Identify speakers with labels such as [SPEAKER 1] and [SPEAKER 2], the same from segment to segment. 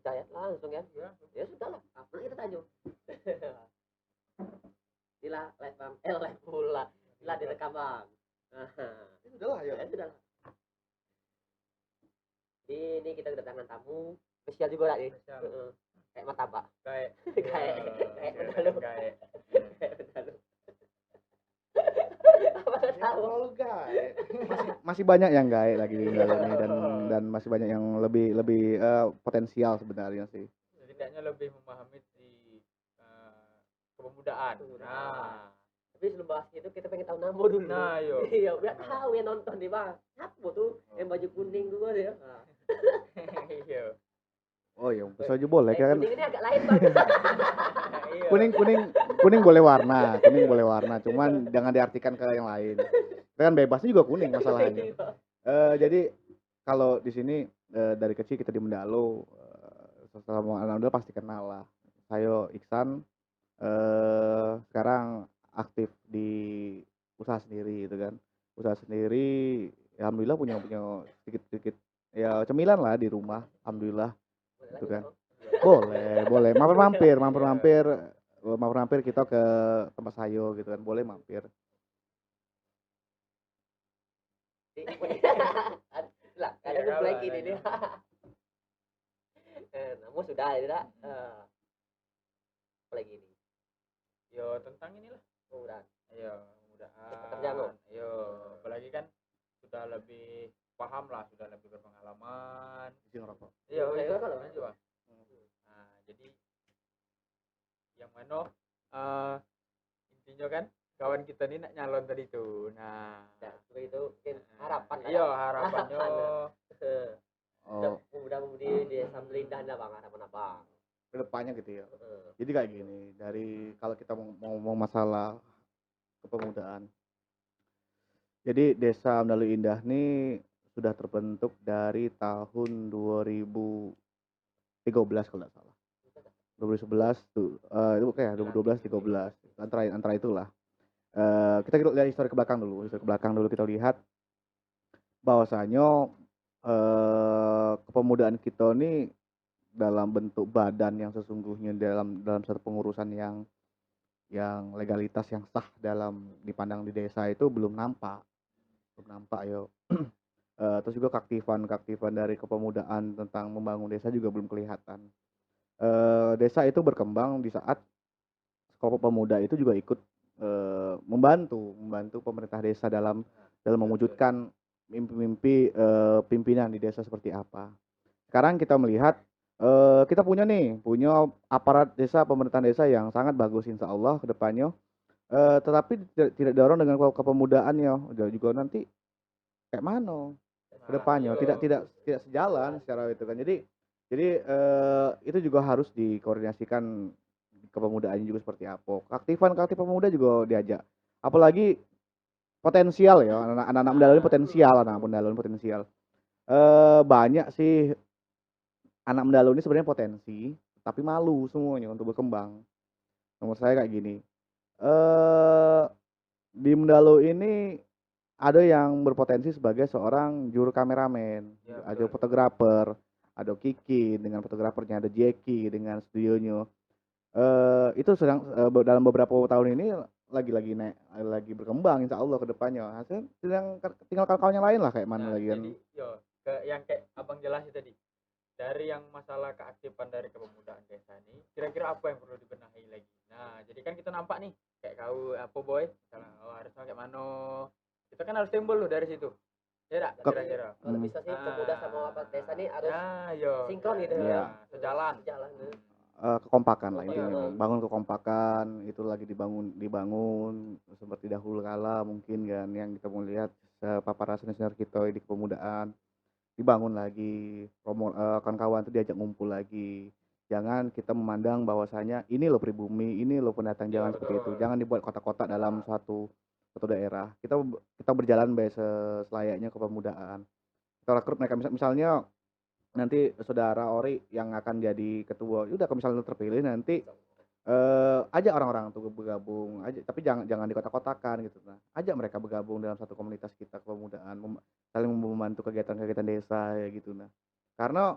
[SPEAKER 1] bisa ya langsung ya.
[SPEAKER 2] Ya,
[SPEAKER 1] Ya sudahlah, apa kita tanya. Sila live bang, live pula. Sila direkam bang.
[SPEAKER 3] Ya sudahlah ya.
[SPEAKER 1] Ya sudah. Ini kita kedatangan tamu spesial juga lah nih.
[SPEAKER 2] spesial.
[SPEAKER 1] Kayak martabak.
[SPEAKER 2] Kayak
[SPEAKER 1] Kayak bedalu.
[SPEAKER 2] kayak
[SPEAKER 1] Kayak bedalu. Apa
[SPEAKER 3] Ya,
[SPEAKER 1] tahu?
[SPEAKER 3] terlalu gae. Masih banyak yang gae lagi di dalam ini dan masih banyak yang lebih potensial sebenarnya sih.
[SPEAKER 2] setidaknya lebih memahami di kepemudaan. Nah,
[SPEAKER 1] Tapi sebelum bahas itu kita pengen tahu nama dulu.
[SPEAKER 2] nah yo.
[SPEAKER 1] Iya, biar tahu yang nonton nih bang. Siapa tuh yang baju kuning gue dia?
[SPEAKER 2] Iya.
[SPEAKER 3] Oh iya, bisa aja boleh kan.
[SPEAKER 1] Kuning ini agak lain bang.
[SPEAKER 2] Iya.
[SPEAKER 3] Kuning boleh warna, cuman jangan diartikan ke yang lain. Itu kan bebasnya juga kuning masalahnya. Jadi kalau di sini dari kecil kita di Mendalo, sama anak-anak pasti kenal lah. Saya Iksan, sekarang aktif di usaha sendiri gitu kan. Usaha sendiri, ya alhamdulillah punya sedikit-sedikit ya cemilan lah di rumah, alhamdulillah gitu kan. Boleh mampir kita ke tempat sayo gitu kan, boleh mampir.
[SPEAKER 1] Lah, kadang gue blank ini dia. Namun sudah tidak. Apa lagi ini?
[SPEAKER 2] Yo tentang inilah.
[SPEAKER 1] Udah.
[SPEAKER 2] Ayo, mudahan.
[SPEAKER 1] Pekerjaan lo.
[SPEAKER 2] Ayo, apalagi kan sudah lebih paham lah, sudah lebih berpengalaman.
[SPEAKER 3] Izin ngerokok.
[SPEAKER 2] Iya,
[SPEAKER 1] Ayo,
[SPEAKER 2] itu
[SPEAKER 1] kalau
[SPEAKER 2] aja, Bang. Nah, jadi yang mana intinya kan kawan kita ini nak nyalon tadi tuh. Nah,
[SPEAKER 1] Ya, itu mungkin harapan.
[SPEAKER 2] iya, harapannya
[SPEAKER 1] Mudah-mudahan di desa Melindah ada bang, harapan apa?
[SPEAKER 3] Kedepannya gitu ya. Jadi kayak gini, dari kalau kita mau masalah kepemudaan. Jadi Desa Mendalo Indah ini sudah terbentuk dari tahun 2013 kalau nggak salah. 2011 tuh, itu kayak 2012 13 antara itulah. Kita lihat histori ke belakang dulu kita lihat bahwasanya kepemudaan kita ini dalam bentuk badan yang sesungguhnya dalam satu pengurusan yang legalitas yang sah dalam dipandang di desa itu belum nampak yo. Terus juga keaktifan dari kepemudaan tentang membangun desa juga belum kelihatan. Desa itu berkembang di saat kelompok pemuda itu juga ikut membantu pemerintah desa dalam mewujudkan mimpi-mimpi pimpinan di desa seperti apa. Sekarang kita melihat kita punya aparat desa, pemerintahan desa yang sangat bagus insya Allah ke depannya. Tetapi tidak dorong dengan kepemudaannya. Juga nanti kayak mana ke depannya, tidak sejalan secara itu kan. Jadi itu juga harus dikoordinasikan kepemudaannya juga seperti apa. Keaktifan pemuda juga diajak. Apalagi potensial ya, anak-anak Mendalo ini potensial. Banyak sih anak Mendalo ini sebenarnya potensi, tapi malu semuanya untuk berkembang. Menurut saya kayak gini. Di Mendalo ini ada yang berpotensi sebagai seorang juru kameramen, ada fotografer, ada Kiki dengan fotografernya, ada Jackie dengan studionya. Itu sedang dalam beberapa tahun ini lagi berkembang insya Allah ke depannya. Hasil tinggal kawan-kawan yang lain lah kayak mana lagi kan.
[SPEAKER 2] Jadi, yang kayak abang jelasin tadi, dari yang masalah keaktifan dari kepemudaan desa ini, kira-kira apa yang perlu dibenahi lagi? Nah, jadi kan kita nampak nih, kayak kau apa boy, misalnya harusnya kayak mana, kita kan harus timbul loh dari situ. Ya enggak kira-kira.
[SPEAKER 1] Kalau bisa sih pemuda sama apa desa nih harus sinkron gitu
[SPEAKER 2] ya. Sejalan.
[SPEAKER 3] Kekompakan lah intinya, bangun kekompakan itu lagi dibangun seperti dahulu kala mungkin kan yang kita mau lihat paparan senior kita di kepemudaan dibangun lagi, kawan-kawan itu diajak ngumpul lagi. Jangan kita memandang bahwasanya ini loh pribumi, ini loh pendatang, jangan seperti itu. Jangan dibuat kotak-kotak dalam satu daerah. Kita berjalan selayaknya kepemudaan. Kita rekrut mereka misalnya nanti saudara Ori yang akan jadi ketua, udah kalau misalnya terpilih nanti ajak orang-orang untuk bergabung aja, tapi jangan dikotak-kotakan gitu. Nah, ajak mereka bergabung dalam satu komunitas kita kepemudaan, saling membantu kegiatan-kegiatan desa ya gitu. Nah, karena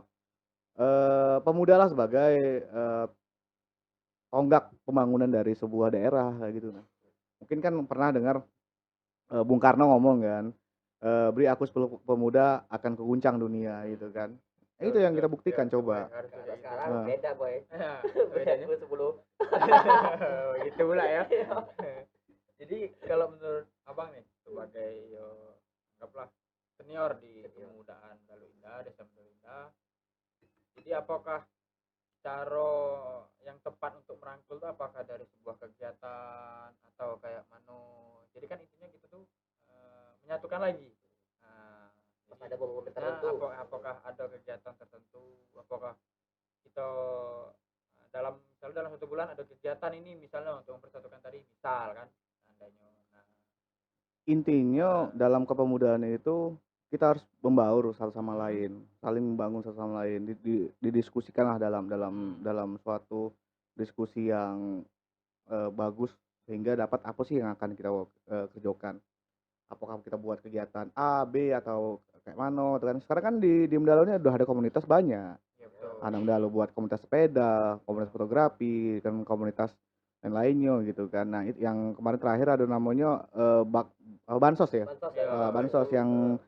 [SPEAKER 3] pemuda lah sebagai tonggak pembangunan dari sebuah daerah kayak gitu nah. Mungkin kan pernah dengar Bung Karno ngomong kan, "Beri aku 10 pemuda akan kuguncang dunia," gitu kan. Itu yang kita buktikan
[SPEAKER 2] Ya,
[SPEAKER 3] coba.
[SPEAKER 2] harus
[SPEAKER 1] Kalau
[SPEAKER 2] kayak gitu.
[SPEAKER 1] sekarang
[SPEAKER 3] Heeh.
[SPEAKER 1] beda boy.
[SPEAKER 2] Nah,
[SPEAKER 1] Beda
[SPEAKER 2] bedanya
[SPEAKER 1] aku 10.
[SPEAKER 2] gitu pula ya.
[SPEAKER 1] Iya.
[SPEAKER 2] Jadi kalau menurut abang nih sebagai anggaplah senior di kepemudaan Dalu Indah, Desa Dalu Indah, jadi apakah cara yang tepat untuk merangkul itu apakah dari sebuah kegiatan atau kayak mano? Jadi kan intinya kita tuh menyatukan lagi. Nah,
[SPEAKER 1] Pas ada momen
[SPEAKER 2] nah,
[SPEAKER 1] tertentu.
[SPEAKER 2] apakah ada kegiatan tertentu? Apakah kita misalnya dalam 1 bulan ada kegiatan ini misalnya untuk mempersatukan tadi misal kan seandainya. Nah,
[SPEAKER 3] Intinya dalam kepemudaan itu kita harus membaur satu sama lain, saling membangun satu sama lain, didiskusikanlah dalam suatu diskusi yang bagus sehingga dapat apa sih yang akan kita kerjakan. Apakah kita buat kegiatan A, B atau kayak mana gitu kan. Sekarang kan di Mendalo ini udah ada komunitas banyak.
[SPEAKER 2] ya betul.
[SPEAKER 3] Ada Mendalo buat komunitas sepeda, komunitas fotografi, kan komunitas yang lainnya gitu kan. Nah, yang kemarin terakhir ada namanya bansos ya.
[SPEAKER 1] Bansos ya.
[SPEAKER 3] Bansos yang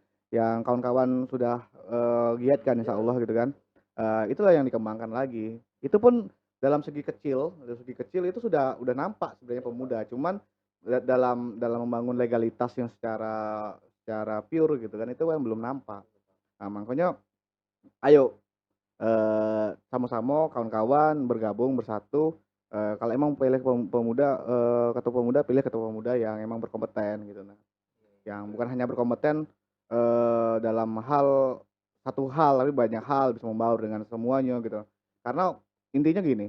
[SPEAKER 3] kawan-kawan sudah giatkan insya Allah gitu kan. Itulah yang dikembangkan lagi. Itu pun dalam segi kecil itu sudah nampak sebenarnya pemuda. Cuman dalam membangun legalitas yang secara pure gitu kan itu yang belum nampak. Nah, makanya ayo sama-sama kawan-kawan bergabung bersatu. Kalau emang pilih pemuda ketua pemuda, pilih ketua pemuda yang emang berkompeten gitu nah. Yang bukan hanya berkompeten dalam satu hal tapi banyak hal, bisa membaur dengan semuanya gitu. Karena intinya gini,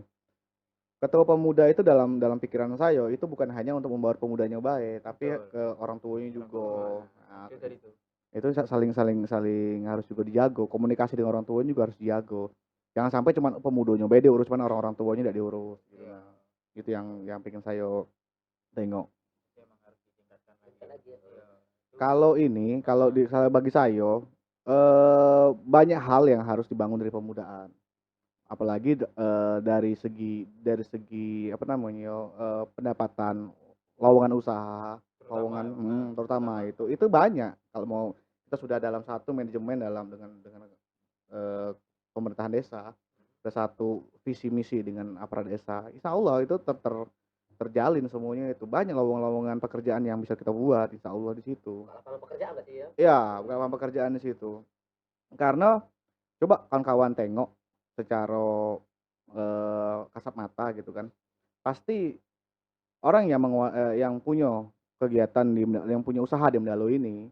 [SPEAKER 3] ketua pemuda itu dalam pikiran saya itu bukan hanya untuk membawa pemudanya baik, tapi
[SPEAKER 2] Betul.
[SPEAKER 3] ke orang tuanya juga. Nah,
[SPEAKER 2] Itu tadi tuh.
[SPEAKER 3] itu saling harus juga dijago. Komunikasi dengan orang tuanya juga harus dijago. Jangan sampai cuma pemudanya baik diurus, cuman orang tuanya tidak diurus. Gitu.
[SPEAKER 2] Iya.
[SPEAKER 3] Nah, itu yang pengen saya tengok.
[SPEAKER 2] Itu emang harus ditingkatkan
[SPEAKER 1] Bisa
[SPEAKER 2] lagi.
[SPEAKER 1] lagi ya.
[SPEAKER 2] Iya.
[SPEAKER 3] Kalau bagi saya banyak hal yang harus dibangun dari pemudaan. Apalagi dari segi apa namanya pendapatan lowongan usaha, terutama itu banyak. Kalau mau kita sudah dalam satu manajemen dengan pemerintahan desa, ada satu visi misi dengan aparat desa, insya Allah itu terjalin semuanya. Itu banyak lowongan pekerjaan yang bisa kita buat insya Allah di situ.
[SPEAKER 1] Lapangan pekerjaan berarti ya.
[SPEAKER 3] Ya, lapangan pekerjaan di situ. Karena coba kawan-kawan tengok secara kasat mata gitu kan, pasti orang yang punya kegiatan yang punya usaha di Mendalo ini,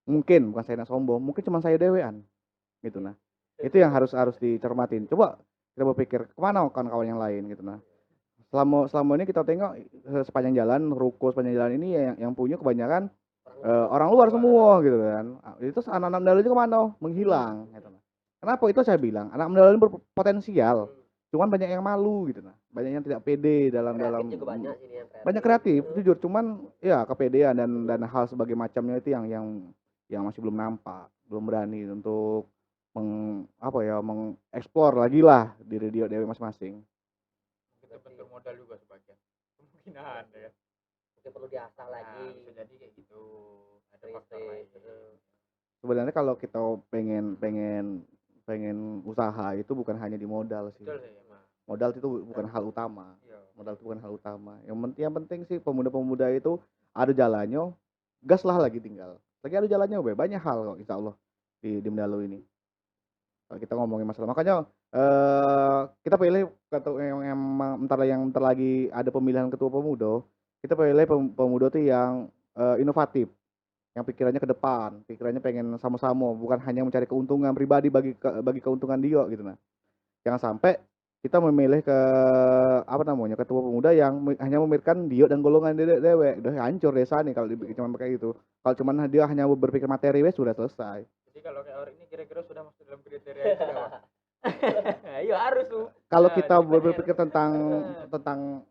[SPEAKER 3] mungkin bukan saya nak sombong, mungkin cuma saya dewean gitu nah. Itu yang harus dicermatin. Coba kita berpikir kemana kawan-kawan yang lain gitu nah. Selama ini kita tengok sepanjang jalan ruko sepanjang jalan ini yang punya kebanyakan orang luar semua gitu kan. Itu anak-anak Mendalo itu kemana? Menghilang gitu nah. Kenapa itu saya bilang anak Mendalo ini berpotensial, cuman banyak yang malu gitu nah, banyak yang tidak pede dalam
[SPEAKER 1] Kreatif juga banyak sini yang kreatif.
[SPEAKER 3] banyak kreatif jujur, cuman ya kepedean dan hal sebagai macamnya itu yang masih belum nampak, belum berani untuk mengeksplor lagi lah diri dia dewe masing-masing.
[SPEAKER 2] Kita bentur modal juga sebagian kemungkinan ya.
[SPEAKER 1] Mungkin perlu diasah lagi.
[SPEAKER 2] Bisa jadi kayak gitu. Ada faktor lain.
[SPEAKER 3] Sebenarnya kalau kita pengen usaha itu bukan hanya di modal sih.
[SPEAKER 2] Betul sih, emang.
[SPEAKER 3] Modal itu bukan hal utama.
[SPEAKER 2] Iya.
[SPEAKER 3] Modal itu bukan hal utama. Yang penting sih pemuda-pemuda itu ada jalannya, gas lah lagi tinggal. Lagi ada jalannya, banyak hal kok insya Allah di Mendalo ini. Kalau kita ngomongin masalah, makanya kita pilih ketua yang bentar lagi ada pemilihan ketua pemuda. Kita pilih pemuda tuh yang inovatif, yang pikirannya ke depan, pikirannya pengen sama-sama, bukan hanya mencari keuntungan pribadi bagi keuntungan dia gitu nah. Jangan sampai kita memilih ketua pemuda yang hanya memikirkan dia dan golongan dewek, udah hancur desa nih kalau cuma kayak gitu. Kalau cuma dia hanya berpikir materi sudah selesai.
[SPEAKER 2] Jadi kalau kayak orang ini kira-kira sudah masuk dalam kriteria itu enggak, Pak? Iya harus tuh.
[SPEAKER 3] Kalau
[SPEAKER 2] Nah,
[SPEAKER 3] kita
[SPEAKER 2] jadi
[SPEAKER 3] berpikir tentang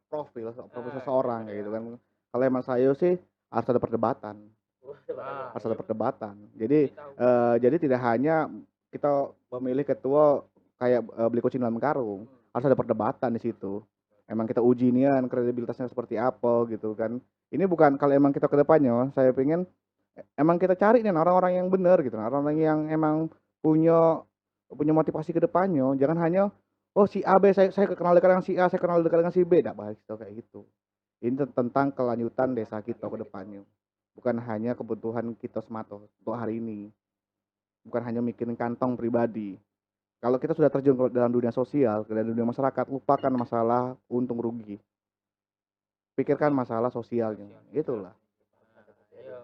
[SPEAKER 3] profil seseorang kayak gitu kan. Kalau emang saya sih harus ada perdebatan.
[SPEAKER 1] Wah,
[SPEAKER 3] Harus ada perdebatan. Jadi
[SPEAKER 2] tahu.
[SPEAKER 3] jadi tidak hanya kita memilih ketua kayak beli kucing dalam karung, harus ada perdebatan di situ. Emang kita uji nian kredibilitasnya seperti apa gitu kan. Ini bukan kalau emang kita ke depannya, saya pengen emang kita cari nih orang-orang yang benar gitu, orang-orang yang emang punya punya motivasi ke depannya. Jangan hanya oh si A B saya kenal dekat dengan si A, saya kenal dekat dengan si B, enggak baik itu kayak gitu. Ini tentang kelanjutan desa kita ke depannya. Bukan hanya kebutuhan kita semata untuk hari ini. Bukan hanya mikirin kantong pribadi. Kalau kita sudah terjun ke dalam dunia sosial, ke dalam dunia masyarakat, lupakan masalah untung rugi. Pikirkan masalah sosialnya. Itulah.
[SPEAKER 2] Iya.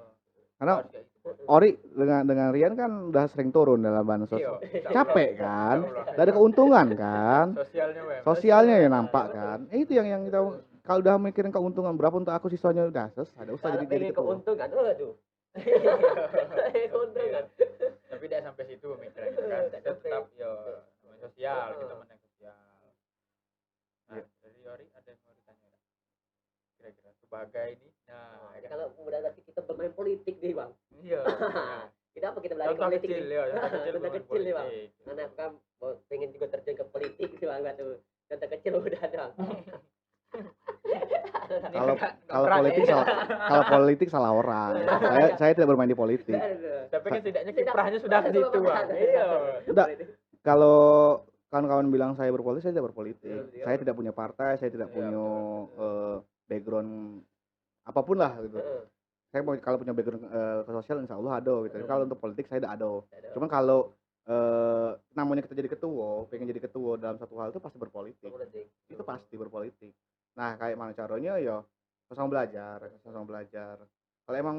[SPEAKER 3] Karena
[SPEAKER 2] Harus kayak gitu.
[SPEAKER 3] Ori dengan Rian kan udah sering turun dalam bansos.
[SPEAKER 2] Iya.
[SPEAKER 3] Capek kan?
[SPEAKER 2] Insyaallah.
[SPEAKER 3] Gak ada keuntungan kan?
[SPEAKER 2] Sosialnya, Wem.
[SPEAKER 3] Sosialnya ya nampak kan? Itu yang kita kalau udah mikirin keuntungan berapa untuk aku siswanya udah selesai, ada usah
[SPEAKER 1] Kalau
[SPEAKER 3] jadi
[SPEAKER 1] pengen
[SPEAKER 3] ketua.
[SPEAKER 1] keuntungan, aduh. Keuntungan.
[SPEAKER 2] Tapi tidak sampai situ mikirnya gitu kan.
[SPEAKER 1] Tidak
[SPEAKER 2] Tetap
[SPEAKER 1] sampai.
[SPEAKER 2] yo sosial, kita menang sosial. Nah, dari Yori ada yang mau ditanya nggak? Kira-kira sebagai ini. Nah,
[SPEAKER 1] Jadi kalau udah nanti kita bermain politik nih bang.
[SPEAKER 2] iya.
[SPEAKER 1] Kenapa kita belajar
[SPEAKER 2] Contoh
[SPEAKER 1] politik
[SPEAKER 2] kecil
[SPEAKER 1] nih?
[SPEAKER 2] ya, contoh kecil
[SPEAKER 1] Contoh
[SPEAKER 2] bermain
[SPEAKER 1] kecil nih bang.
[SPEAKER 2] politik.
[SPEAKER 1] Karena aku kan pengen juga terjun ke politik sih bang. Tuh. Contoh kecil udah bang.
[SPEAKER 3] Kalau kalau politik salah orang. Saya tidak bermain di politik.
[SPEAKER 2] Tapi kan setidaknya kiprahnya sudah ke situ, Bang. Iya.
[SPEAKER 3] Udah. Kalau kawan-kawan bilang saya berpolitik, saya tidak berpolitik.
[SPEAKER 1] Iya.
[SPEAKER 3] Saya tidak punya partai, saya tidak
[SPEAKER 2] Iya,
[SPEAKER 3] punya
[SPEAKER 2] betul.
[SPEAKER 3] background apapun lah gitu. Saya mau kalau punya background ke sosial insya Allah ada gitu. Tapi kalau untuk politik saya tidak ada. Cuman kalau namanya kita jadi ketua, pengen jadi ketua dalam satu hal itu pasti berpolitik. Itu pasti berpolitik. Nah, kayak mana caranya ya sama belajar. Kalau emang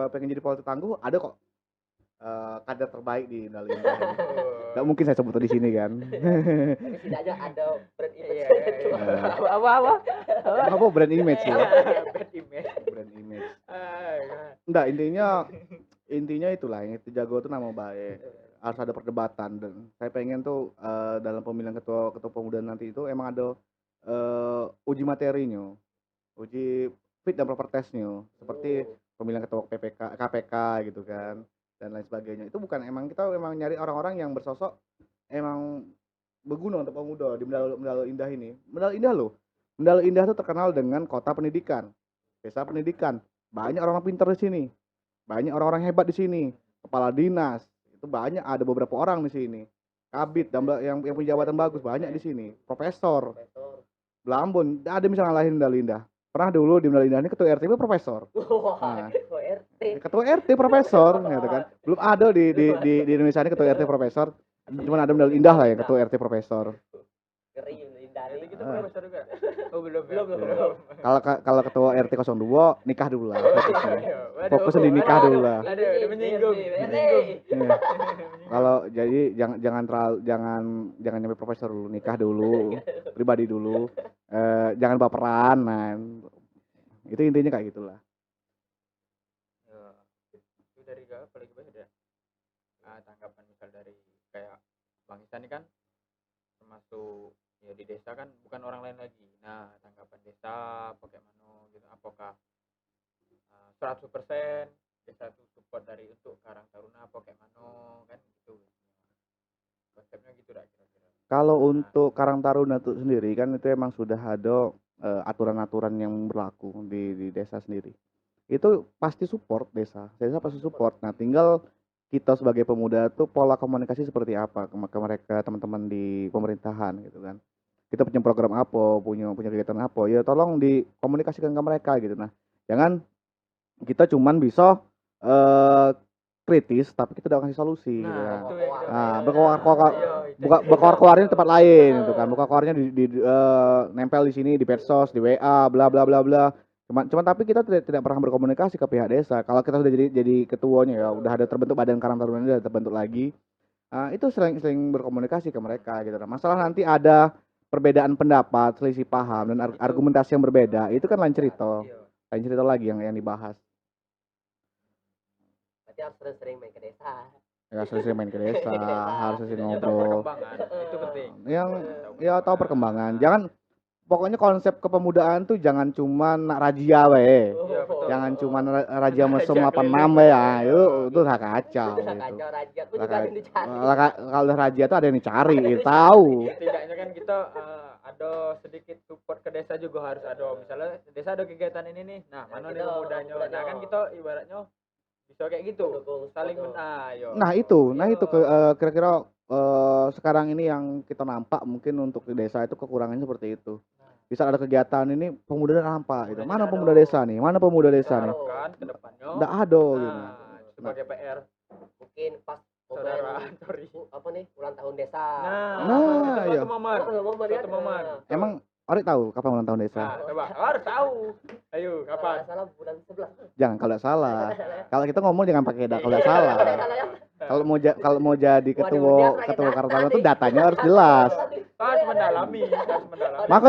[SPEAKER 3] pengen jadi politik tangguh, ada kok kader terbaik di Indonesia. Nggak mungkin saya sebut di sini kan.
[SPEAKER 1] Tapi setidaknya ada brand image.
[SPEAKER 2] Iya. Apa?
[SPEAKER 3] Apa brand image ya?
[SPEAKER 2] Bad image.
[SPEAKER 3] Brand image.
[SPEAKER 2] Ah,
[SPEAKER 3] Enggak, intinya itulah yang itu jago itu nama baik. Harus ada perdebatan dan saya pengen tuh dalam pemilihan ketua pemuda nanti itu emang ada uji materinya, uji fit dan proper testnya seperti pemilihan ketua KPK gitu kan dan lain sebagainya. Itu bukan emang kita emang nyari orang-orang yang bersosok emang berguna untuk pemuda di Mendalu Indah ini. Mendalu Indah loh. Mendalu Indah itu terkenal dengan kota pendidikan, desa pendidikan. Banyak orang pintar di sini. Banyak orang-orang hebat di sini. Kepala dinas itu banyak, ada beberapa orang di sini. Kabit dan yang punya jabatan bagus banyak di sini. Profesor. Belambon, ada misalnya ngalahin Mendalu Indah. Pernah dulu di Mendalu Indah ini ketua RT itu profesor.
[SPEAKER 1] Wah,
[SPEAKER 3] Ketua RT profesor gitu kan. Belum ada di Indonesia ini ketua RT profesor. Cuman ada Mendalu Indah lah ya ketua RT profesor.
[SPEAKER 1] Ngeri Indah
[SPEAKER 2] Jadi
[SPEAKER 1] nih.
[SPEAKER 2] kita profesor juga. Oh, belum.
[SPEAKER 3] Kalau ketua RT 02 nikah dulu lah.
[SPEAKER 2] Waduh.
[SPEAKER 3] Fokus di nikah dulu lah.
[SPEAKER 2] Aduh, udah menyinggung.
[SPEAKER 3] Iya. Kalau jadi jangan nyampe profesor dulu, nikah dulu, pribadi dulu. Jangan baperan. Nah, itu intinya kayak gitulah.
[SPEAKER 2] Ya, itu dari gak apalagi banyak ya. Tanggapan misal dari kayak Bang Ihsan ini kan termasuk ya di desa kan bukan orang lain lagi. Nah, tanggapan desa bagaimana gitu, apakah 100% desa itu support dari untuk Karang Taruna apa kayak mana kan gitu. Konsepnya gitu dah kira-kira.
[SPEAKER 3] Kalau untuk Karang Taruna itu sendiri kan itu emang sudah ada aturan-aturan yang berlaku di desa sendiri. Itu pasti support desa pasti support. Nah, tinggal kita sebagai pemuda tuh pola komunikasi seperti apa ke mereka teman-teman di pemerintahan gitu kan. Kita punya program apa, punya kegiatan apa, ya tolong dikomunikasikan ke mereka gitu. Nah, jangan kita cuman bisa kritis tapi kita udah kasih solusi gitu kan.
[SPEAKER 2] Itu yang kita-
[SPEAKER 3] Nah,
[SPEAKER 2] Iya,
[SPEAKER 3] berkoar-koarnya di tempat lain gitu kan. Berkoar-koarnya nempel di sini di medsos, di WA, bla bla bla bla. Cuman tapi kita tidak pernah berkomunikasi ke pihak desa. Kalau kita sudah jadi ketuanya ya, udah ada terbentuk badan Karang Taruna ini udah terbentuk lagi. Itu sering berkomunikasi ke mereka gitu. Nah, masalah nanti ada perbedaan pendapat, selisih paham dan argumentasi yang berbeda, itu kan lain cerita.
[SPEAKER 2] Iya.
[SPEAKER 3] Lain cerita lagi yang dibahas.
[SPEAKER 1] Berarti harus sering-sering main ke desa.
[SPEAKER 3] Ya sering main ke desa, harus sering
[SPEAKER 2] Ya, tahu
[SPEAKER 3] ngobrol.
[SPEAKER 2] perkembangan itu penting.
[SPEAKER 3] Yang ya tahu perkembangan. Jangan pokoknya konsep kepemudaan tuh jangan cuman nak razia we.
[SPEAKER 1] Oh,
[SPEAKER 2] Iya, betul.
[SPEAKER 3] Jangan cuman razia mesum
[SPEAKER 2] Razia
[SPEAKER 3] 86
[SPEAKER 2] keliling.
[SPEAKER 3] ya. Itu udah kacau
[SPEAKER 1] Itu udah
[SPEAKER 3] gitu.
[SPEAKER 1] kacau raja. Aku
[SPEAKER 3] Lah,
[SPEAKER 1] juga ada yang dicari.
[SPEAKER 3] Kalau udah razia tuh ada yang dicari, tahu.
[SPEAKER 2] Setidaknya kan kita ada sedikit support ke desa juga harus ada. Misalnya desa ada kegiatan ini nih. Nah, mana nih
[SPEAKER 1] kita
[SPEAKER 2] pemudanya.
[SPEAKER 1] pemudanya.
[SPEAKER 2] Nah, kan kita ibaratnya bisa kayak gitu.
[SPEAKER 1] Dukung
[SPEAKER 2] Saling
[SPEAKER 1] support,
[SPEAKER 2] yo.
[SPEAKER 3] Nah itu
[SPEAKER 2] Yo.
[SPEAKER 3] kira-kira sekarang ini yang kita nampak mungkin untuk di desa itu kekurangannya seperti itu. Bisa ada kegiatan ini pemuda nampak gitu.
[SPEAKER 2] Pemudanya
[SPEAKER 3] Mana
[SPEAKER 2] ada.
[SPEAKER 3] pemuda desa nih? Mana pemuda desa nih?
[SPEAKER 2] Harapkan ke depannya.
[SPEAKER 3] Nggak ada gitu.
[SPEAKER 2] Nah, sebagai PR
[SPEAKER 1] Mungkin pas
[SPEAKER 2] saudara
[SPEAKER 1] momen
[SPEAKER 2] sorry.
[SPEAKER 1] apa nih ulang tahun desa.
[SPEAKER 3] Nah,
[SPEAKER 2] itu
[SPEAKER 3] iya.
[SPEAKER 2] suatu momen.
[SPEAKER 1] Momen ya.
[SPEAKER 2] Suatu momen.
[SPEAKER 3] Emang Ori tahu kapan ulang tahun desa?
[SPEAKER 2] Nah, coba harus tahu. Ayo, kapan?
[SPEAKER 1] Salah bulan 11.
[SPEAKER 3] Jangan kalau nggak salah. Kalau kita ngomong jangan pakai kalau nggak salah.
[SPEAKER 1] Salah ya.
[SPEAKER 3] Kalau mau jadi
[SPEAKER 1] Waduh, dia
[SPEAKER 3] ketua
[SPEAKER 1] pakai
[SPEAKER 3] Kartano
[SPEAKER 1] data
[SPEAKER 3] itu
[SPEAKER 1] nih.
[SPEAKER 3] datanya harus jelas.
[SPEAKER 2] Harus mendalami.
[SPEAKER 3] Maka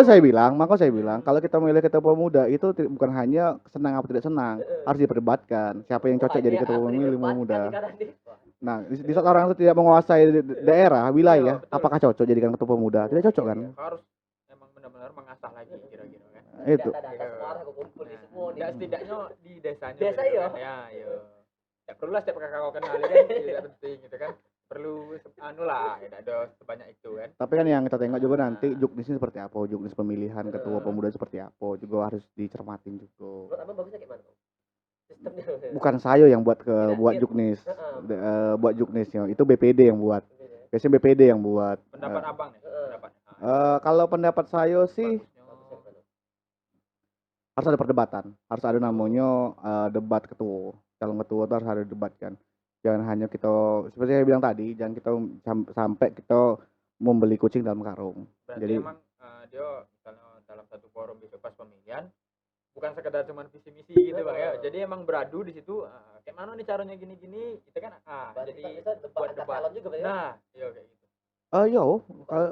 [SPEAKER 3] saya bilang kalau kita memilih ketua pemuda itu bukan hanya senang apa tidak senang, harus diperdebatkan siapa yang cocok jadi ketua pemuda. Nah, di saat orang itu tidak menguasai daerah, wilayah,
[SPEAKER 2] Betul.
[SPEAKER 3] apakah cocok jadikan ketua pemuda? Tidak cocok kan?
[SPEAKER 2] Harus emang benar-benar mengasah lagi kira-kira kan.
[SPEAKER 3] Itu.
[SPEAKER 1] Data semua aku kumpul di semua nih.
[SPEAKER 2] Ya setidaknya di desanya.
[SPEAKER 1] Desa
[SPEAKER 2] gitu
[SPEAKER 1] iya.
[SPEAKER 2] kan. Ya, iya. Ya perlulah setiap kakak kau kenal kan tidak penting gitu kan. Perlu anu lah, tidak ada sebanyak itu kan.
[SPEAKER 3] Tapi kan yang kita tengok juga nanti juknisnya seperti apa, juknis pemilihan ketua pemuda seperti apa, juga harus dicermatin juga.
[SPEAKER 1] Menurut abang bagusnya kayak mana, Bang? Sistemnya.
[SPEAKER 3] Bukan saya yang buat
[SPEAKER 1] Tidak,
[SPEAKER 3] buat
[SPEAKER 1] iya.
[SPEAKER 3] juknis,
[SPEAKER 1] Heeh.
[SPEAKER 3] buat juknisnya itu BPD yang buat. Biasanya BPD yang buat.
[SPEAKER 2] Pendapat abang nih, pendapat.
[SPEAKER 3] Kalau pendapat saya sih
[SPEAKER 2] Bagusnya.
[SPEAKER 3] harus ada perdebatan, harus ada namanya debat ketua, calon ketua itu harus ada debat kan. Jangan hanya kita seperti saya bilang tadi, jangan kita sampai kita membeli kucing dalam karung.
[SPEAKER 2] Berarti
[SPEAKER 3] Jadi
[SPEAKER 2] emang dia misalnya dalam satu forum gitu pas pemilihan bukan sekedar cuman visi misi gitu bang ya. Jadi emang beradu di situ kayak mana nih caranya gini-gini kita kan jadi buat debat.
[SPEAKER 1] juga Bang, ya?
[SPEAKER 2] Nah, iya kayak gitu.
[SPEAKER 3] yo kalau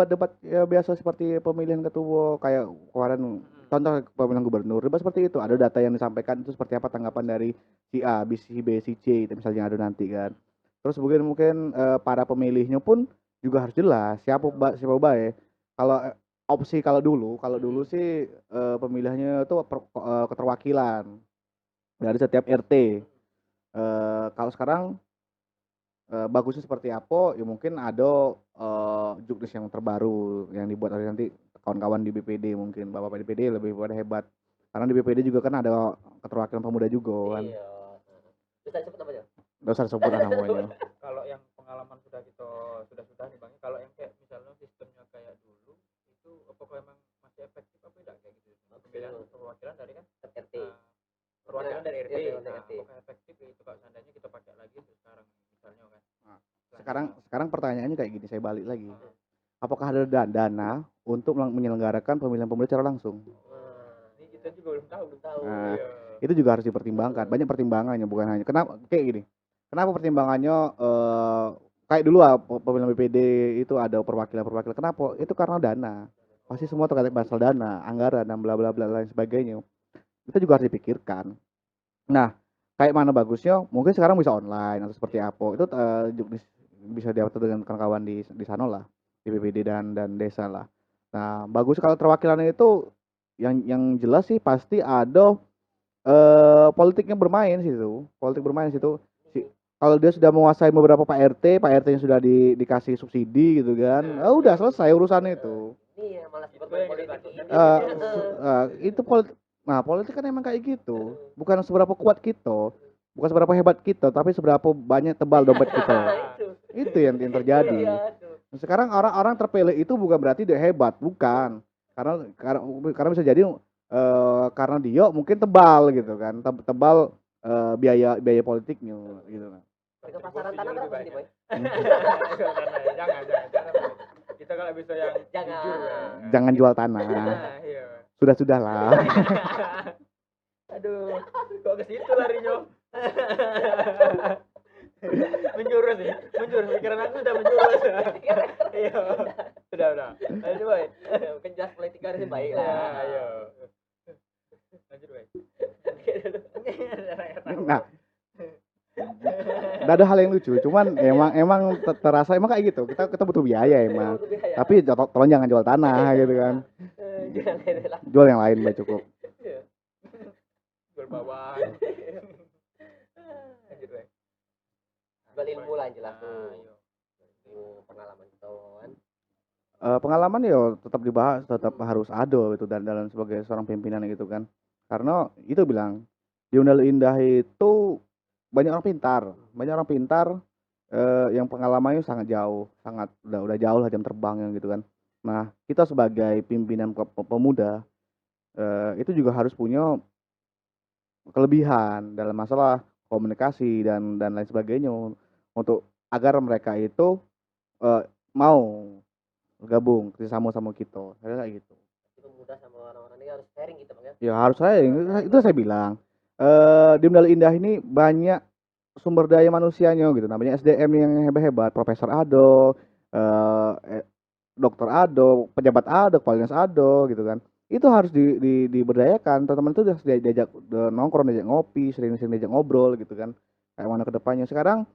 [SPEAKER 3] debat ya biasa seperti pemilihan ketua kayak kemarin contoh pemilihan gubernur debat seperti itu, ada data yang disampaikan itu seperti apa tanggapan dari si A, si B, si C itu misalnya ada nanti kan. Terus mungkin para pemilihnya pun juga harus jelas siapa baik. Kalau opsi kalau dulu sih pemilihannya itu keterwakilan dari setiap RT. Kalau sekarang bagusnya seperti apa ya mungkin ada juknis yang terbaru yang dibuat oleh nanti kawan-kawan di BPD, mungkin bapak di BPD lebih pada hebat karena di BPD juga kan ada keterwakilan pemuda juga kan.
[SPEAKER 1] Iya. Bisa disebut namanya?
[SPEAKER 3] Nggak usah disebut namanya.
[SPEAKER 2] Kalau yang pengalaman sudah nih bang, kalau yang kayak misalnya sistemnya kayak dulu itu apakah emang masih efektif apa tidak kayak gitu? Pemilihan perwakilan dari kan
[SPEAKER 1] RT.
[SPEAKER 2] perwakilan dari RT.
[SPEAKER 1] Iya,
[SPEAKER 2] Nah,
[SPEAKER 1] RT.
[SPEAKER 2] apakah efektif itu kalau seandainya kita pakai lagi sekarang misalnya kan?
[SPEAKER 3] Sekarang pertanyaannya kayak gini, saya balik lagi. Apakah ada dana untuk menyelenggarakan pemilihan pemuda secara langsung?
[SPEAKER 2] Ini kita juga belum tahu.
[SPEAKER 3] Nah,
[SPEAKER 2] Iya.
[SPEAKER 3] itu juga harus dipertimbangkan. Banyak pertimbangannya, bukan hanya kenapa kayak gini. Kenapa pertimbangannya kayak dulu pemilihan BPD itu ada perwakilan. Kenapa? Itu karena dana. Pasti semua terkait masalah dana, anggaran dan bla bla bla lain sebagainya. Itu juga harus dipikirkan. Nah, kayak mana bagusnya? Mungkin sekarang bisa online atau seperti apa. Itu bisa diatur dengan kawan-kawan di sana lah, di BPD dan desa lah. Nah, bagus kalau terwakilannya itu yang jelas sih pasti ada politiknya bermain situ. Politik bermain situ. Kalau dia sudah menguasai beberapa Pak RT yang sudah dikasih subsidi gitu kan. Udah selesai urusan itu.
[SPEAKER 1] Iya, malah
[SPEAKER 2] Itu yang kita
[SPEAKER 1] politik ini.
[SPEAKER 3] Itu politik kan emang kayak gitu. Bukan seberapa kuat kita, bukan seberapa hebat kita, tapi seberapa banyak tebal dompet kita. Itu yang terjadi. Sekarang orang-orang terpilih itu bukan berarti dia hebat, bukan. Karena bisa jadi karena dia mungkin tebal gitu kan, tebal biaya politiknya gitu kan.
[SPEAKER 1] Harga pasaran tanah berapa sih, Boy?
[SPEAKER 2] Jangan. Kita kalau bisa yang jujur ya.
[SPEAKER 3] Jangan jual tanah.
[SPEAKER 2] Iya.
[SPEAKER 3] Sudahlah.
[SPEAKER 2] Aduh, kok ke situ larinya? Menjurus pikiran aku sudah menjurus. Iya. Sudah. Lanjut, Boy.
[SPEAKER 1] Penjelas politik harus baik
[SPEAKER 2] Ya,
[SPEAKER 1] lah.
[SPEAKER 2] ayo. Lanjut, Boy.
[SPEAKER 3] Nah, nggak ada hal yang lucu, cuman emang terasa emang kayak gitu. Kita butuh biaya emang. Tapi tolong jangan jual tanah gitu kan. Jual yang lain baik cukup.
[SPEAKER 2] Jual bawang. Lanjut, Bang.
[SPEAKER 1] Jual ilmu lah jelas tuh.
[SPEAKER 2] Iya.
[SPEAKER 1] Ilmu pengalaman gitu kan.
[SPEAKER 3] Pengalaman ya tetap dibahas, tetap harus ada gitu dan dalam sebagai seorang pimpinan gitu kan. Karena itu bilang di Undal Indah itu banyak orang pintar yang pengalamannya sangat jauh, sangat udah jauh lah jam terbangnya gitu kan. Nah, kita sebagai pimpinan pemuda itu juga harus punya kelebihan dalam masalah komunikasi dan lain sebagainya untuk agar mereka itu mau gabung kerjasama sama kita. Saya kayak gitu.
[SPEAKER 1] Itu mudah sama orang-orang ini harus sharing gitu Bang ya.
[SPEAKER 3] Ya harus saya itu saya bilang di Undal Indah ini banyak sumber daya manusianya gitu. Namanya SDM yang hebat-hebat, profesor ado, dokter ado, pejabat ado, kepala dinas ado gitu kan. Itu harus diberdayakan. Teman-teman itu udah diajak nongkrong, diajak ngopi, sering-sering diajak ngobrol gitu kan. Kayak mana ke depannya. Sekarang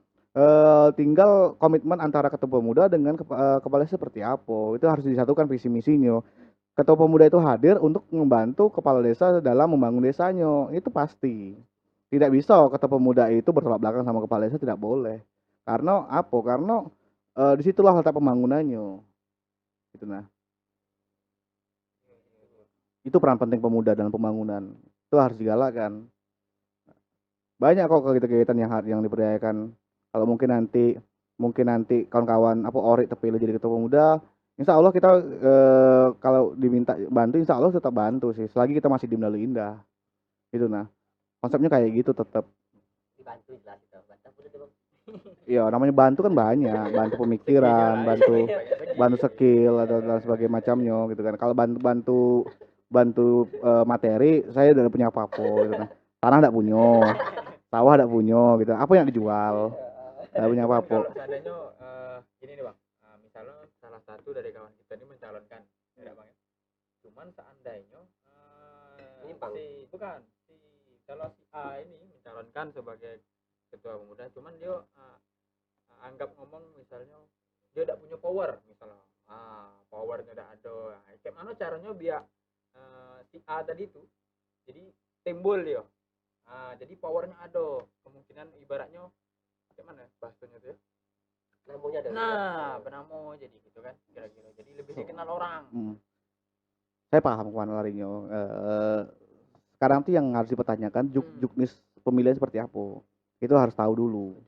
[SPEAKER 3] tinggal komitmen antara ketua pemuda dengan kepala desa seperti apa. Itu harus disatukan visi misinya. Ketua pemuda itu hadir untuk membantu kepala desa dalam membangun desanya. Itu pasti. Tidak bisa ketua pemuda itu bertolak belakang sama kepala desa, tidak boleh. Karena apa? Karena disitulah letak pembangunannya. Gitu nah. Itu peran penting pemuda dalam pembangunan. Itu harus digalakkan. Banyak kok kegiatan yang diberdayakan. Kalau mungkin nanti kawan-kawan Ori terpilih jadi ketua pemuda, insya Allah kita kalau diminta bantu, insya Allah tetap bantu sih. Selagi kita masih di Undal Indah, itu nah. Konsepnya kayak gitu tetap.
[SPEAKER 1] Dibantu jelas itu.
[SPEAKER 3] Iya, namanya bantu kan banyak, bantu pemikiran, bantu skill atau dan sebagainya macamnya gitu kan. Kalau bantu materi, saya udah punya apa-apa gitu kan. Tanah enggak punya, sawah enggak punya gitu. Apa yang dijual? Enggak punya apa-apa.
[SPEAKER 2] Kalau seandainya gini nih Bang, misalnya salah satu dari kawan kita ini mencalonkan, ya Bang ya. Cuman seandainya kalau si A ini mencalonkan sebagai ketua pemuda, cuman dia anggap ngomong misalnya dia tidak punya power misalnya, powernya tidak ada. Kayak mana caranya biar si A tadi itu jadi timbul dia, jadi powernya ada, kemungkinan ibaratnya kayak mana bahasanya tuh ya,
[SPEAKER 1] Namunya ada.
[SPEAKER 2] penamo jadi gitu kan kira-kira, jadi lebih dikenal orang.
[SPEAKER 3] Saya paham kemana larinya. Sekarang tuh yang harus dipertanyakan juknis pemilihan seperti apa. Itu harus tahu dulu.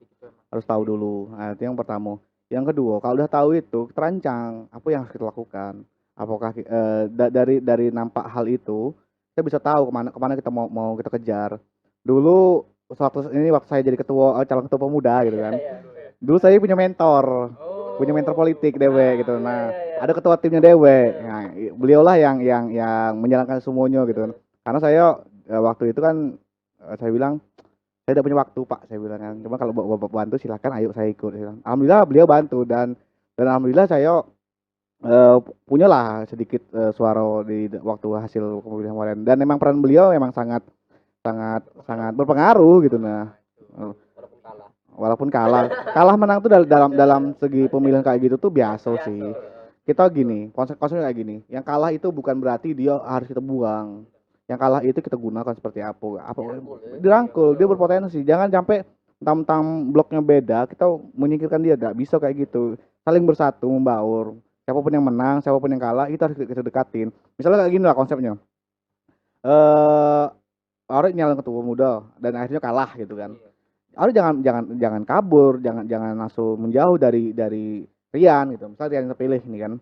[SPEAKER 3] Nah, itu yang pertama. Yang kedua, kalau udah tahu itu terancang apa yang harus kita lakukan. Apakah dari nampak hal itu, kita bisa tahu kemana kita mau kita kejar. Dulu waktu saya jadi calon ketua pemuda gitu kan. Dulu saya punya mentor politik dewe gitu. Nah, ada ketua timnya dewe. Nah, beliaulah yang menjalankan semuanya gitu kan. Karena saya waktu itu kan saya bilang saya tidak punya waktu Pak, saya bilang kan. Cuma kalau Bapak bantu silakan, ayo saya ikut. Alhamdulillah beliau bantu dan alhamdulillah saya punyalah sedikit suara di waktu hasil pemilihan kemarin. Dan memang peran beliau memang sangat berpengaruh gitu nah. Walaupun kalah menang tuh dalam segi pemilihan kayak gitu tuh biasa sih. Kita gini, konsepnya kayak gini. Yang kalah itu bukan berarti dia harus kita buang. Yang kalah itu kita gunakan seperti apa dirangkul, dia berpotensi. Jangan sampai tentang bloknya beda kita menyingkirkan dia, tidak bisa kayak gitu. Saling bersatu membaur, siapapun yang menang siapapun yang kalah itu harus kita dekatin. Misalnya kayak gini lah konsepnya, orang nyalon ketua muda dan akhirnya kalah gitu kan. Orang jangan kabur, jangan langsung menjauh dari Rian gitu. Misalnya Rian terpilih nih kan.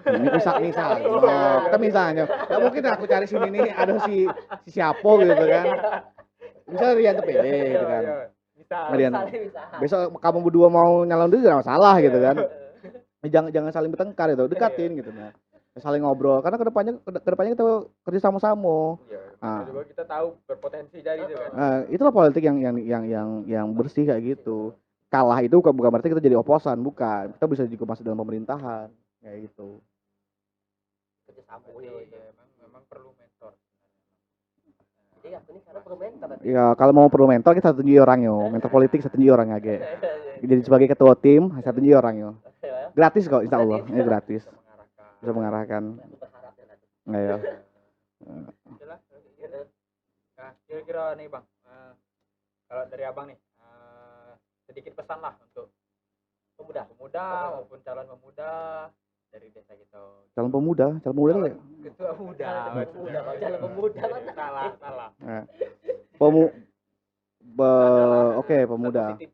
[SPEAKER 3] Kita misalnya, nggak mungkin aku cari sini nih ada si siapa gitu kan. Misalnya Rian terpilih gitu kan. Rian, besok kamu berdua mau nyalon dulu jangan masalah gitu kan. Jangan saling bertengkar itu, dekatin gitu nah. Saling ngobrol karena kedepannya kita kerja sama-sama.
[SPEAKER 2] Juga kita tahu berpotensi dari itu kan.
[SPEAKER 3] Itulah politik yang bersih kayak gitu. Kalah itu bukan berarti kita jadi oposan, bukan. Kita bisa juga masuk dalam pemerintahan kayak gitu.
[SPEAKER 1] Kerjasama
[SPEAKER 2] memang perlu mentor.
[SPEAKER 1] Jadi aku ini karena perlu mentor.
[SPEAKER 3] Ya kalau mau perlu mentor kita tunjukin orangnya, mentor politik saya tunjukin orangnya aja. Jadi sebagai ketua tim saya tunjukin orangnya. Gratis kok insya Allah, ini gratis. Bisa mengarahkan. Ayo.
[SPEAKER 2] Itulah. Nah, kira-kira nih bang, kalau dari abang nih, sedikit pesan lah untuk pemuda maupun calon pemuda dari desa kita.
[SPEAKER 3] Calon pemuda kali ya?
[SPEAKER 2] Ketua muda.
[SPEAKER 1] Calon pemuda mana?
[SPEAKER 2] Salah.
[SPEAKER 3] Nah, pemu oke,
[SPEAKER 2] Pesan
[SPEAKER 3] pemuda.
[SPEAKER 2] positif.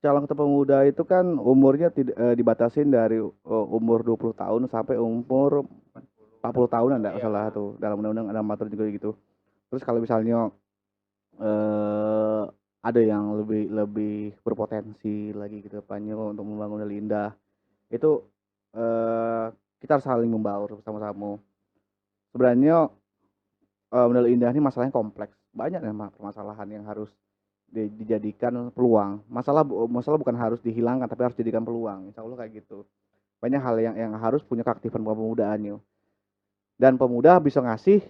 [SPEAKER 3] Calon ketua pemuda itu kan umurnya tidak dibatasin dari umur 20 tahun sampai umur 40 tahunan enggak
[SPEAKER 2] Iya,
[SPEAKER 3] salah
[SPEAKER 2] benar.
[SPEAKER 3] tuh. Dalam undang-undang ada mengatur juga gitu. Terus kalau misalnya ada yang lebih berpotensi lagi ke depannya untuk membangun Deli Indah, itu kita harus saling membaur bersama-sama. Sebenarnya Deli Indah ini masalahnya kompleks, banyak ya permasalahan yang harus dijadikan peluang. Masalah bukan harus dihilangkan, tapi harus dijadikan peluang. Insya Allah kayak gitu. Banyak hal yang harus punya keaktifan pemudaannya. Dan pemuda bisa ngasih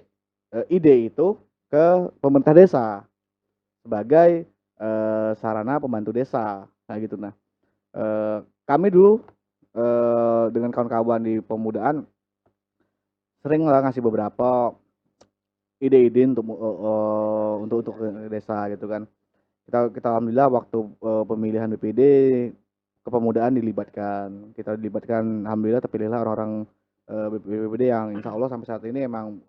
[SPEAKER 3] ide itu ke pemerintah desa sebagai sarana pembantu desa, kayak gitu. Nah, kami dulu dengan kawan-kawan di pemudaan sering lah ngasih beberapa ide-ide untuk desa gitu kan. Kita alhamdulillah waktu pemilihan BPD kepemudaan dilibatkan. Kita dilibatkan, alhamdulillah terpilihlah orang-orang BPD yang insya Allah sampai saat ini emang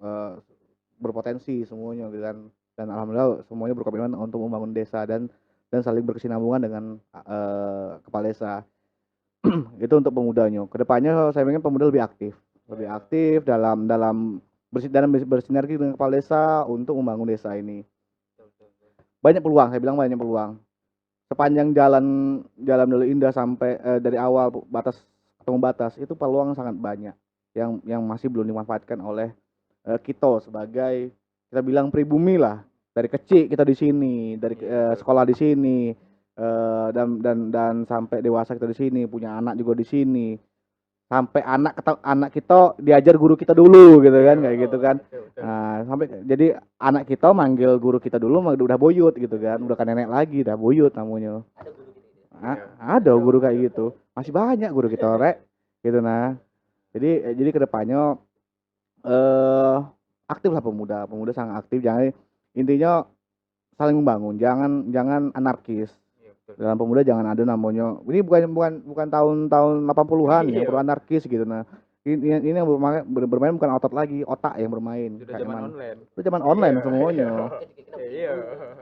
[SPEAKER 3] berpotensi semuanya gitu kan. Dan alhamdulillah semuanya berkomitmen untuk membangun desa dan saling berkesinambungan dengan kepala desa. Itu untuk pemudanya. Kedepannya saya ingin pemuda lebih aktif dalam bersinergi dengan kepala desa untuk membangun desa ini. Banyak peluang, saya bilang banyak peluang. Sepanjang jalan Deli Indah sampai dari awal batas ketemu batas itu peluang sangat banyak yang masih belum dimanfaatkan oleh kita sebagai, kita bilang, pribumi lah. Dari kecil kita di sini, dari sekolah di sini, dan sampai dewasa kita di sini, punya anak juga di sini. Sampai anak kita diajar guru kita dulu gitu kan, kayak gitu kan. Nah, sampai jadi anak kita manggil guru kita dulu udah buyut gitu kan, udah kan nenek lagi, udah buyut namanya.
[SPEAKER 1] Ada guru gitu.
[SPEAKER 3] Ada guru kayak gitu, masih banyak guru kita rek gitu. Nah, jadi kedepannya aktif lah pemuda sangat aktif. Jangan, intinya saling membangun, jangan anarkis. Dalam pemuda jangan ada namanya, ini bukan tahun 80-an yang perlu anarkis gitu. Nah, ini yang bermain bukan otot lagi, otak yang bermain.
[SPEAKER 2] Sudah zaman online.
[SPEAKER 3] Itu zaman online semuanya.
[SPEAKER 2] Iya.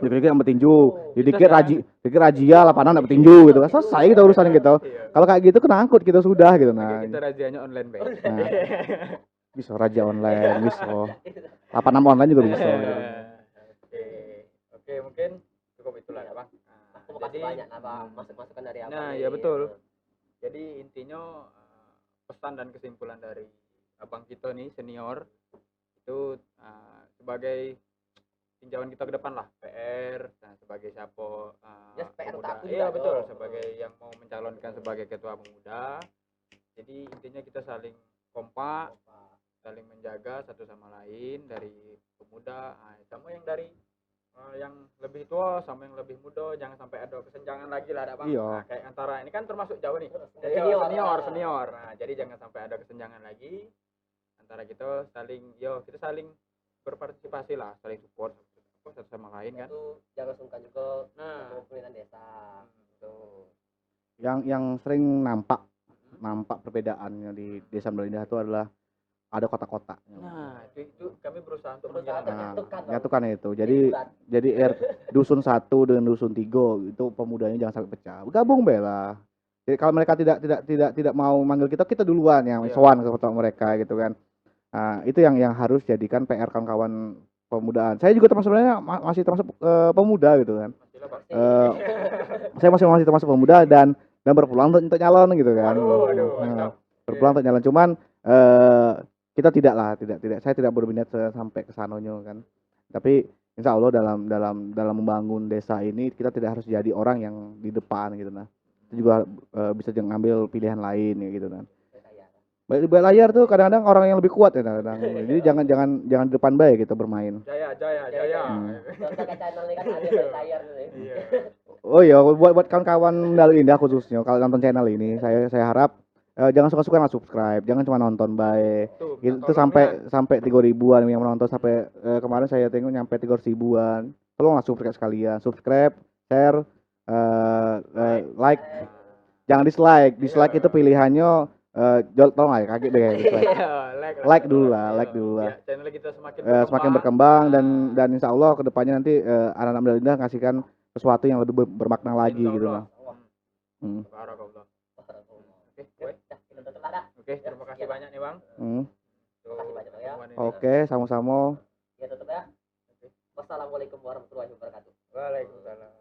[SPEAKER 3] Dikit-dikit dapat tinju, dikit razia lapangan dapat tinju gitu kan. Selesai kita urusan gitu. Kalau kayak gitu kena angkut kita sudah gitu. Nah,
[SPEAKER 2] Kita razianya online, Bang.
[SPEAKER 3] nah, bisa raja online, bisa. 86 online juga bisa. Gitu.
[SPEAKER 2] Oke, mungkin cukup itulah ya, Bang.
[SPEAKER 1] Aku makasih banyak apa masukan dari abang.
[SPEAKER 2] Nah, ya betul. Jadi intinya pesan dan kesimpulan dari abang kita nih senior itu sebagai tinjauan kita ke depan lah, PR, nah, sebagai siapa
[SPEAKER 1] Ya, PR
[SPEAKER 2] pemuda.
[SPEAKER 1] aku
[SPEAKER 2] Iya
[SPEAKER 1] juga
[SPEAKER 2] betul,
[SPEAKER 1] dong.
[SPEAKER 2] sebagai yang mau mencalonkan sebagai ketua pemuda. Jadi intinya kita saling kompak, saling menjaga satu sama lain dari pemuda, sama yang dari yang lebih tua sama yang lebih muda, jangan sampai ada kesenjangan lagi lah, Bang.
[SPEAKER 3] Iya.
[SPEAKER 2] Nah, kayak antara ini kan termasuk jauh nih.
[SPEAKER 1] Senior.
[SPEAKER 2] Nah, jadi jangan sampai ada kesenjangan lagi antara kita saling berpartisipasi lah, saling support satu sama lain kan.
[SPEAKER 1] Itu jangan sungkan juga
[SPEAKER 2] Nah,
[SPEAKER 1] pemerintahan desa. Tuh.
[SPEAKER 3] Yang sering nampak perbedaannya di Desa Deli Indah itu adalah ada kotak-kotaknya.
[SPEAKER 2] nah itu kami berusaha untuk
[SPEAKER 1] Berusaha
[SPEAKER 2] menghilangkan.
[SPEAKER 1] untuk
[SPEAKER 3] Nyatukan itu. Jadi dusun 1 dengan dusun 3 itu pemudanya jangan sampai pecah. Gabung bela. Jadi kalau mereka tidak mau manggil kita duluan yang sowan ke kota mereka gitu kan. Nah, itu yang harus jadikan PR kawan-kawan pemudaan. Saya juga sebenarnya masih termasuk pemuda gitu kan. Saya masih termasuk pemuda dan berpeluang untuk nyalon gitu kan. Berpeluang untuk nyalon, cuman kita saya tidak berminat sampai ke sanonya kan. Tapi insya Allah dalam membangun desa ini kita tidak harus jadi orang yang di depan gitu. Nah, itu juga bisa ngambil pilihan lain ya gitu kan. Di layar tuh kadang-kadang orang yang lebih kuat ya kadang. Jadi jangan di depan baik kita bermain.
[SPEAKER 2] Jaya.
[SPEAKER 1] Contoh kayak channel ini kan ada di layar tuh.
[SPEAKER 3] Oh iya, buat kawan-kawan Deli Indah khususnya kalau nonton channel ini, saya harap jangan suka-suka lah subscribe, jangan cuma nonton baik.
[SPEAKER 2] Tuh,
[SPEAKER 3] Itu
[SPEAKER 2] minta
[SPEAKER 3] tuh
[SPEAKER 2] tolong
[SPEAKER 3] sampai 3.000-an yang menonton, sampai kemarin saya tengok nyampe 300.000-an. Tolonglah subscribe sekalian, subscribe, share, like, jangan dislike. Dislike itu pilihannya tolong lah, kaget deh dislike.
[SPEAKER 2] Iya,
[SPEAKER 3] Like dulu lah,
[SPEAKER 2] Iya,
[SPEAKER 3] like dulu lah.
[SPEAKER 2] biar channel kita semakin
[SPEAKER 3] Semakin berkembang
[SPEAKER 2] Nah,
[SPEAKER 3] dan insya Allah kedepannya nanti anak-anak muda Linda ngasihkan sesuatu yang lebih bermakna lagi
[SPEAKER 2] insya
[SPEAKER 3] gitu
[SPEAKER 2] Allah.
[SPEAKER 3] lah. Hmm.
[SPEAKER 2] Barakallah. Oke,
[SPEAKER 1] Ya, dah, kita tutup lah dah.
[SPEAKER 2] Oke, terima kasih banyak nih Bang.
[SPEAKER 3] Hmm.
[SPEAKER 2] Tuh,
[SPEAKER 1] Makasih banyak, Bang, ya.
[SPEAKER 2] pertemuan ini.
[SPEAKER 3] Oke, sama-sama.
[SPEAKER 1] Ya tutup ya. Wassalamualaikum warahmatullahi wabarakatuh.
[SPEAKER 2] Waalaikumsalam.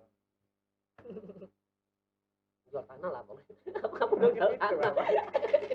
[SPEAKER 1] Jual tanah lah, Bang. Kamu dong jual
[SPEAKER 2] Itu,
[SPEAKER 1] tanah.
[SPEAKER 2] Bang.